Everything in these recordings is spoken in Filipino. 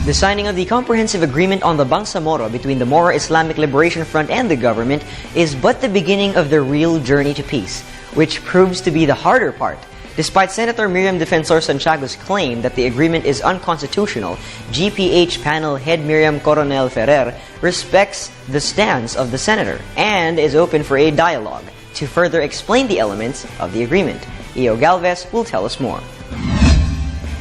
The signing of the comprehensive agreement on the Bangsamoro between the Moro Islamic Liberation Front and the government is but the beginning of the real journey to peace, which proves to be the harder part. Despite Senator Miriam Defensor Santiago's claim that the agreement is unconstitutional, GPH panel head Miriam Coronel Ferrer respects the stance of the senator and is open for a dialogue to further explain the elements of the agreement. Io Galvez will tell us more.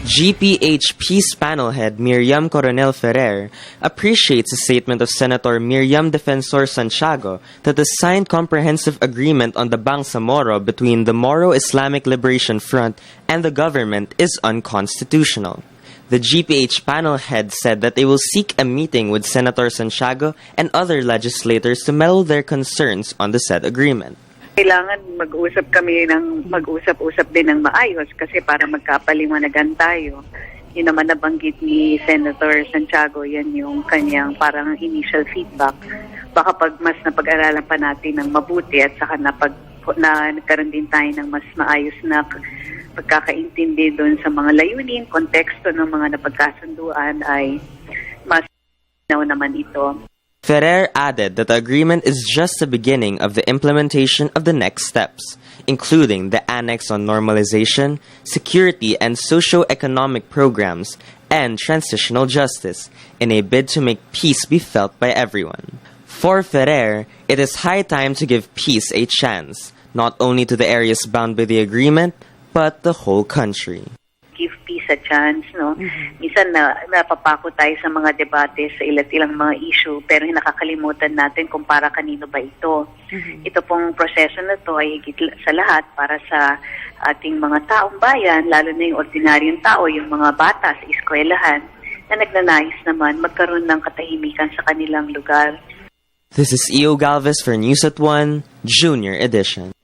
GPH Peace Panel head Miriam Coronel Ferrer appreciates the statement of Senator Miriam Defensor Santiago that the signed comprehensive agreement on the Bangsamoro between the Moro Islamic Liberation Front and the government is unconstitutional. The GPH panel head said that they will seek a meeting with Senator Santiago and other legislators to mellow their concerns on the said agreement. Kailangan mag-usap-usap din ng maayos kasi para magkapaliwanagan tayo. Yun naman nabanggit ni Senator Santiago, yan yung kanyang parang initial feedback. Baka pag mas napag-aralan pa natin ng mabuti at saka nagkaroon din tayo ng mas maayos na pagkakaintindi doon sa mga layunin, konteksto ng mga napagkasunduan ay mas naman ito. Ferrer added that the agreement is just the beginning of the implementation of the next steps, including the Annex on Normalization, Security and Socio-Economic Programs, and Transitional Justice, in a bid to make peace be felt by everyone. For Ferrer, it is high time to give peace a chance, not only to the areas bound by the agreement, but the whole country. Give peace a chance, no? Minsan napapako tayo sa mga debate sa ilang mga issue, pero nakakalimutan natin kung para kanino ba ito. Ito pong proseso na to ay higit sa lahat para sa ating mga taong bayan, lalo na yung ordinaryong tao, yung mga bata sa eskwelahan, na nagnanais naman magkaroon ng katahimikan sa kanilang lugar. This is Io Galvez for News at 1, Junior Edition.